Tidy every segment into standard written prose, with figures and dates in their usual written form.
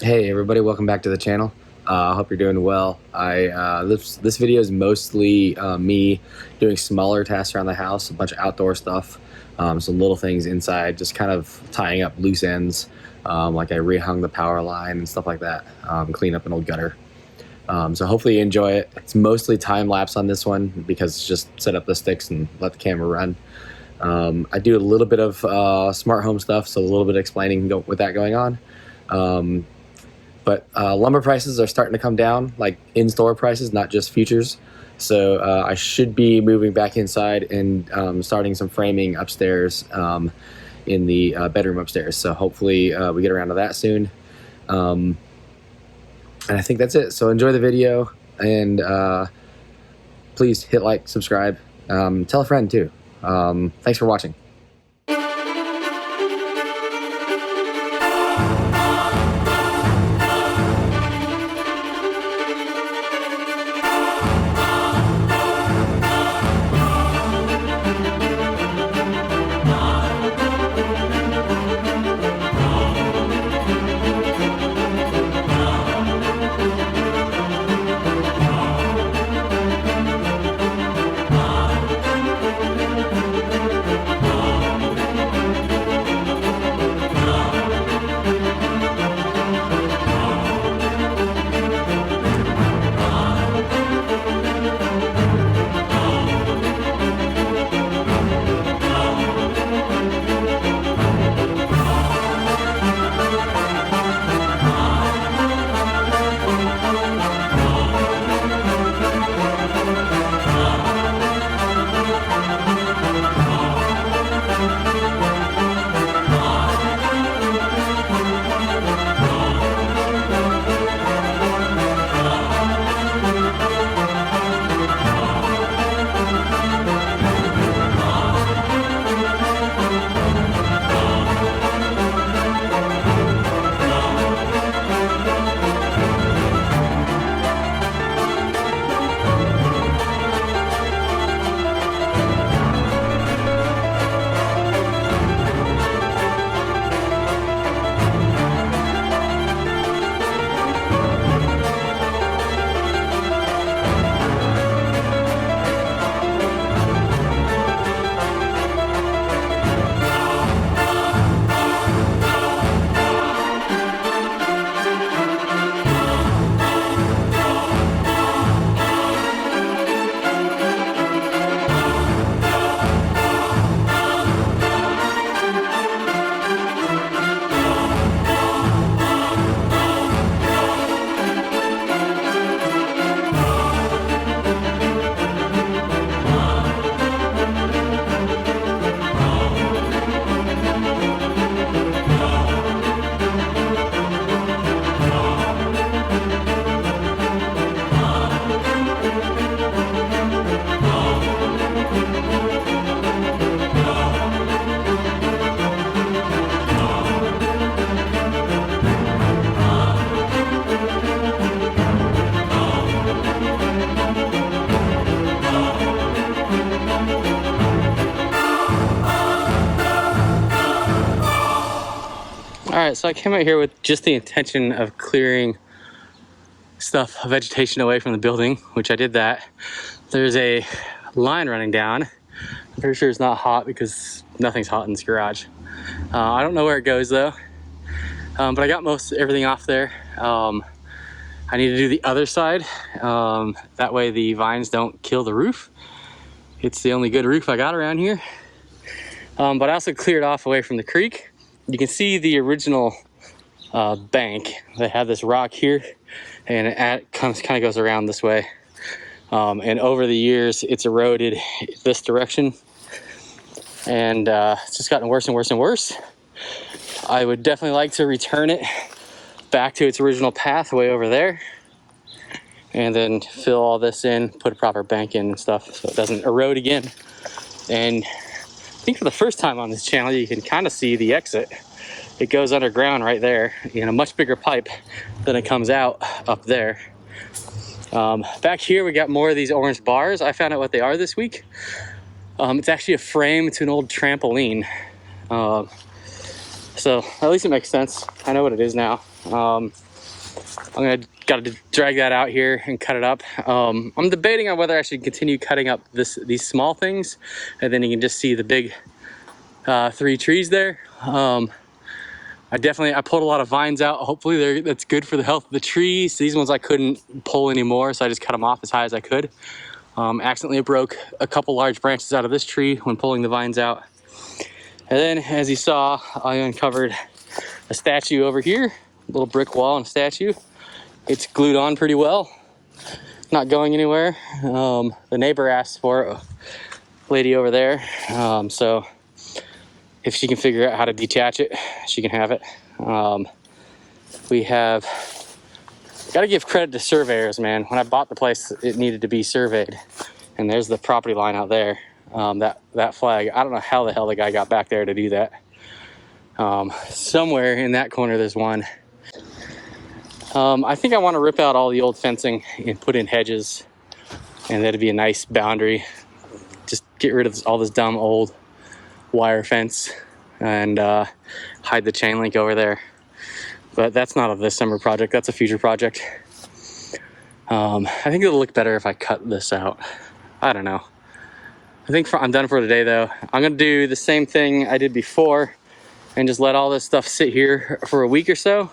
Hey everybody, welcome back to the channel. I hope you're doing well. This video is mostly me doing smaller tasks around the house, a bunch of outdoor stuff, some little things inside, just kind of tying up loose ends, like I rehung the power line and stuff like that, clean up an old gutter. So hopefully you enjoy it. It's mostly time lapse on this one because it's just set up the sticks and let the camera run. I do a little bit of smart home stuff, so a little bit of explaining with that going on. But lumber prices are starting to come down, like in-store prices, not just futures. So I should be moving back inside and starting some framing upstairs in the bedroom upstairs. So hopefully we get around to that soon. And I think that's it. So enjoy the video, and please hit like, subscribe, tell a friend too. Thanks for watching. Alright, so I came out here with just the intention of clearing stuff, vegetation away from the building, which I did that. There's a line running down. I'm pretty sure it's not hot because nothing's hot in this garage. I don't know where it goes though, but I got everything off there. I need to do the other side. That way the vines don't kill the roof. It's the only good roof I got around here. But I also cleared off away from the creek. You can see the original bank. They had this rock here, and it kind of goes around this way. And over the years, it's eroded this direction, and it's just gotten worse and worse and worse. I would definitely like to return it back to its original path way over there, and then fill all this in, put a proper bank in and stuff so it doesn't erode again. And I think for the first time on this channel, you can kind of see the exit. It goes underground right there in a much bigger pipe than it comes out up there. Back here, we got more of these orange bars. I found out what they are this week. It's actually a frame to an old trampoline. So at least it makes sense. I know what it is now. Gotta drag that out here and cut it up. I'm debating on whether I should continue cutting up these small things, and then you can just see the big 3 trees there. I pulled a lot of vines out. Hopefully that's good for the health of the trees. These ones I couldn't pull anymore, so I just cut them off as high as I could. Accidentally broke a couple large branches out of this tree when pulling the vines out. And then, as you saw, I uncovered a statue over here, a little brick wall and a statue. It's glued on pretty well, not going anywhere. The neighbor asked for it, a lady over there, so if she can figure out how to detach it, she can have it. We have got to give credit to surveyors, man. When I bought the place, it needed to be surveyed, and there's the property line out there. That flag, I don't know how the hell the guy got back there to do that. Somewhere in that corner there's one. I think I want to rip out all the old fencing and put in hedges, and that'd be a nice boundary. Just get rid of all this dumb old wire fence and hide the chain link over there. But that's not a this summer project, that's a future project. I think it'll look better if I cut this out. I don't know. I think I'm done for today though. I'm gonna do the same thing I did before and just let all this stuff sit here for a week or so.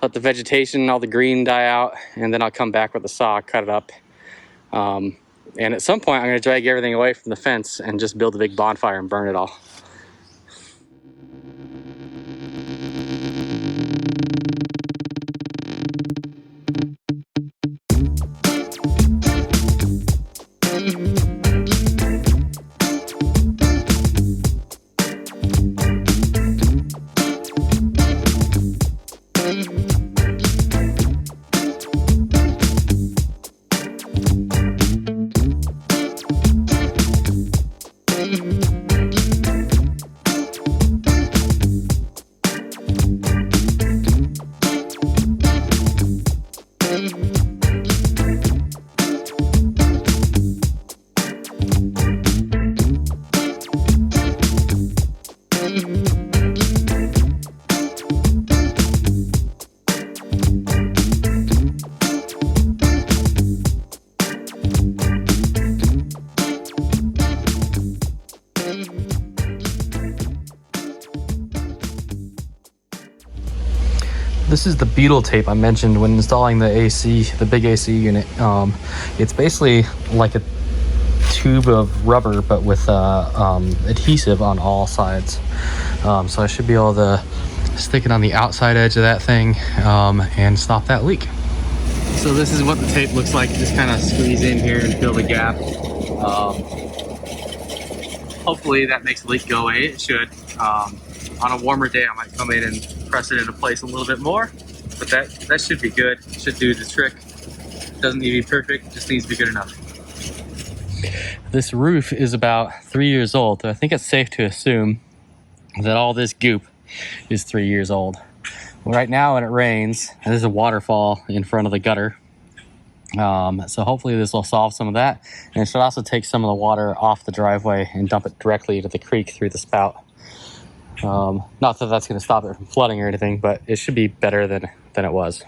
Let the vegetation and all the green die out, and then I'll come back with the saw, cut it up. And at some point I'm gonna drag everything away from the fence and just build a big bonfire and burn it all. This is the beetle tape I mentioned when installing the AC, the big AC unit. It's basically like a tube of rubber, but with adhesive on all sides. So I should be able to stick it on the outside edge of that thing and stop that leak. So this is what the tape looks like. Just kind of squeeze in here and fill the gap. Hopefully that makes the leak go away. It should. On a warmer day, I might come in and press it into place a little bit more, but that should be good. Should do the trick. Doesn't need to be perfect, just needs to be good enough. This roof is about 3 years old. I think it's safe to assume that all this goop is 3 years old. Right now when it rains, there's a waterfall in front of the gutter. So hopefully this will solve some of that. And it should also take some of the water off the driveway and dump it directly into the creek through the spout. Not that that's going to stop it from flooding or anything, but it should be better than it was.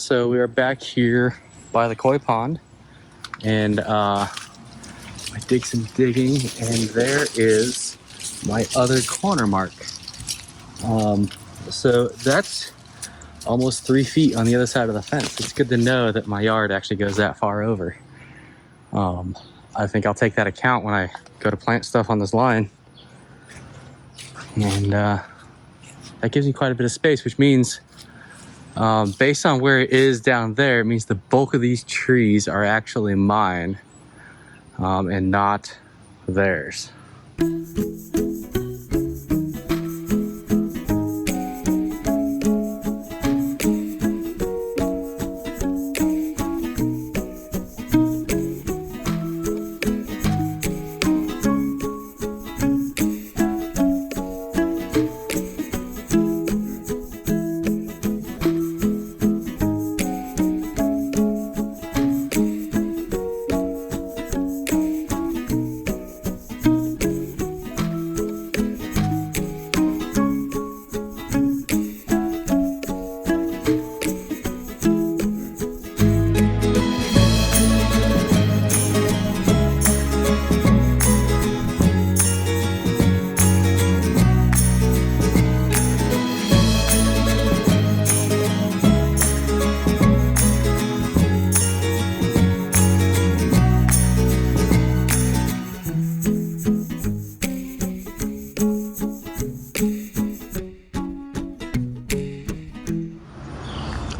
So we are back here by the koi pond, and I did some digging, and there is my other corner mark. So that's almost 3 feet on the other side of the fence. It's good to know that my yard actually goes that far over. I think I'll take that account when I go to plant stuff on this line. And that gives me quite a bit of space, which means based on where it is down there, it means the bulk of these trees are actually mine and not theirs.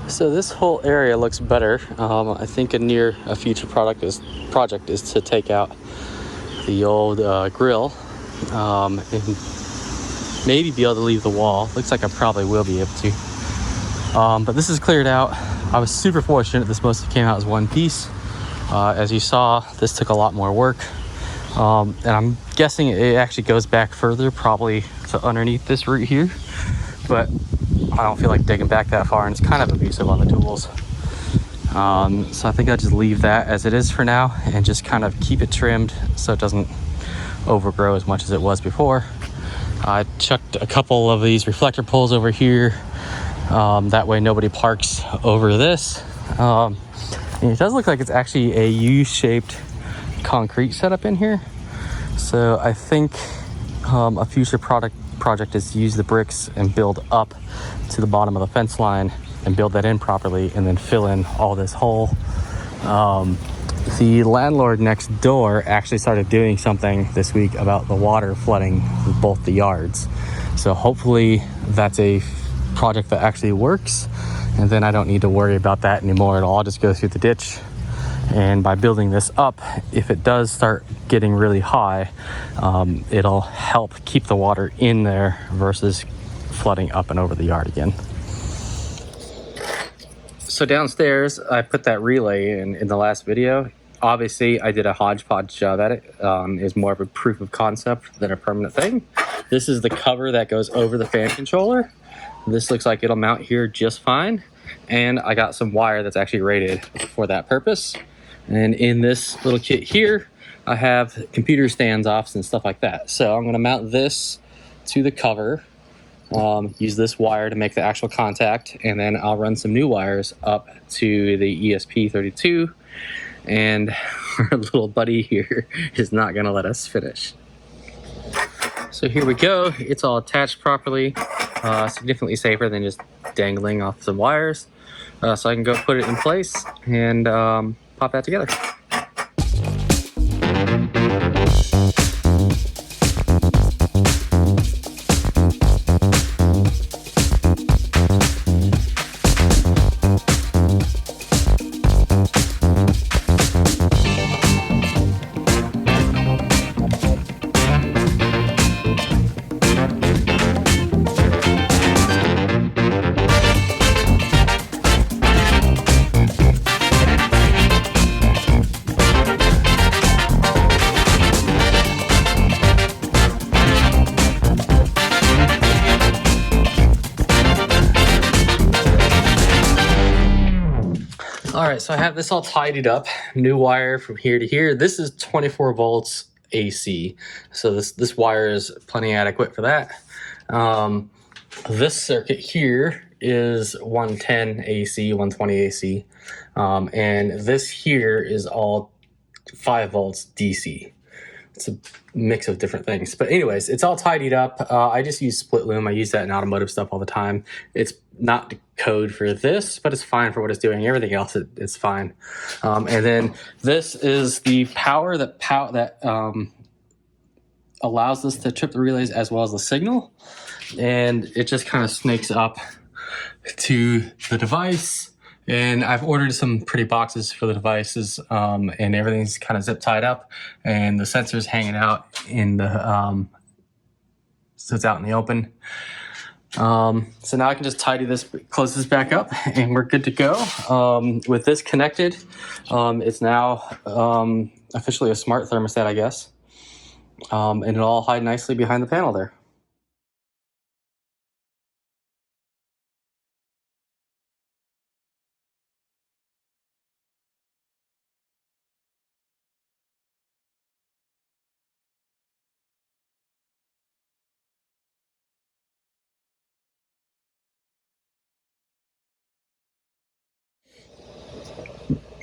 So this whole area looks better. I think a future project is to take out the old grill and maybe be able to leave the wall. Looks like I probably will be able to. But this is cleared out. I was super fortunate this mostly came out as one piece. As you saw, this took a lot more work. And I'm guessing it actually goes back further, probably to underneath this root here. But I don't feel like digging back that far, and it's kind of abusive on the tools. So I think I'll just leave that as it is for now and just kind of keep it trimmed so it doesn't overgrow as much as it was before. I chucked a couple of these reflector poles over here. That way nobody parks over this. And it does look like it's actually a U-shaped concrete setup in here. So I think a future project is to use the bricks and build up to the bottom of the fence line and build that in properly and then fill in all this hole. The landlord next door actually started doing something this week about the water flooding both the yards. So hopefully that's a project that actually works, and then I don't need to worry about that anymore. It'll all just go through the ditch. And by building this up, if it does start getting really high, it'll help keep the water in there versus flooding up and over the yard again. So downstairs, I put that relay in the last video. Obviously, I did a hodgepodge job at it. It's more of a proof of concept than a permanent thing. This is the cover that goes over the fan controller. This looks like it'll mount here just fine. And I got some wire that's actually rated for that purpose. And in this little kit here, I have computer standoffs and stuff like that. So I'm going to mount this to the cover, use this wire to make the actual contact, and then I'll run some new wires up to the ESP32. And our little buddy here is not going to let us finish. So here we go. It's all attached properly, significantly safer than just dangling off some wires. So I can go put it in place and pop that together. All right, so I have this all tidied up. New wire from here to here. This is 24 volts AC, so this wire is plenty adequate for that. This circuit here is 110 AC, 120 AC, and this here is all 5 volts DC. it's a mix of different things. But anyways, it's all tidied up. I just use split loom. I use that in automotive stuff all the time. It's not the code for this, but it's fine for what it's doing. Everything else, it's fine. And then this is the power that allows this to trip the relays as well as the signal. And it just kind of snakes up to the device. And I've ordered some pretty boxes for the devices, and everything's kind of zip tied up, and the sensor's hanging out in the, so it's out in the open. So now I can just tidy this, close this back up, and we're good to go. With this connected, it's now officially a smart thermostat, I guess. And it'll all hide nicely behind the panel there.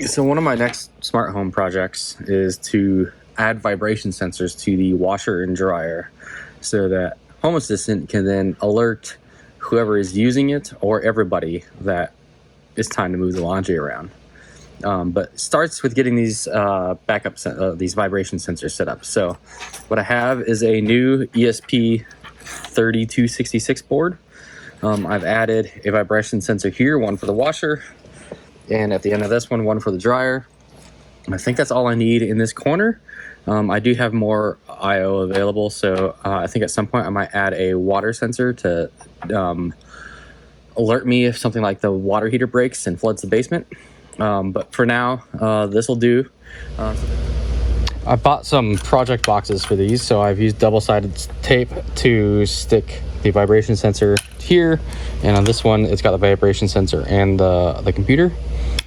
So one of my next smart home projects is to add vibration sensors to the washer and dryer so that Home Assistant can then alert whoever is using it or everybody that it's time to move the laundry around. But it starts with getting these these vibration sensors set up. So what I have is a new ESP3266 board. I've added a vibration sensor here, one for the washer, and at the end of this one for the dryer. I think that's all I need in this corner. I do have more I/O available, so I think at some point I might add a water sensor to alert me if something like the water heater breaks and floods the basement. But for now, this will do. I bought some project boxes for these, so I've used double-sided tape to stick the vibration sensor here, and on this one it's got the vibration sensor and the computer,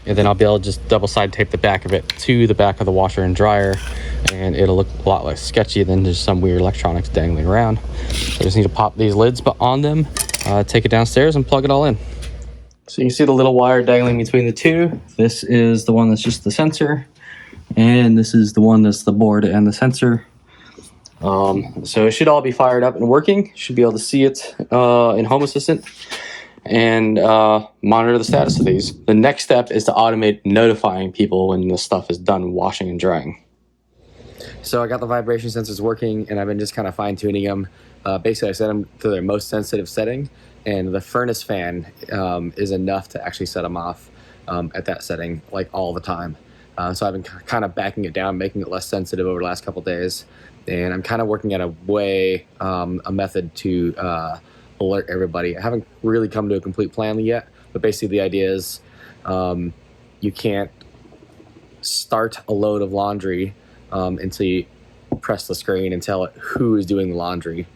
and then I'll be able to just double-side tape the back of it to the back of the washer and dryer, and it'll look a lot less sketchy than just some weird electronics dangling around. So I just need to pop these lids on them, take it downstairs and plug it all in. So you can see the little wire dangling between the two. This is the one that's just the sensor, and this is the one that's the board and the sensor. So it should all be fired up and working. Should be able to see it in Home Assistant and monitor the status of these. The next step is to automate notifying people when the stuff is done washing and drying. So I got the vibration sensors working, and I've been just kind of fine-tuning them. Basically, I set them to their most sensitive setting, and the furnace fan is enough to actually set them off at that setting, like all the time. So I've been kind of backing it down, making it less sensitive over the last couple days, and I'm kind of working at a method to alert everybody. I haven't really come to a complete plan yet, but basically the idea is you can't start a load of laundry until you press the screen and tell it who is doing the laundry.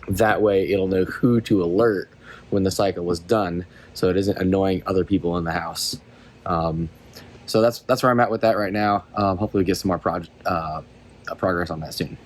That way it'll know who to alert when the cycle was done, so it isn't annoying other people in the house. So that's where I'm at with that right now. Hopefully we get some more progress on that soon.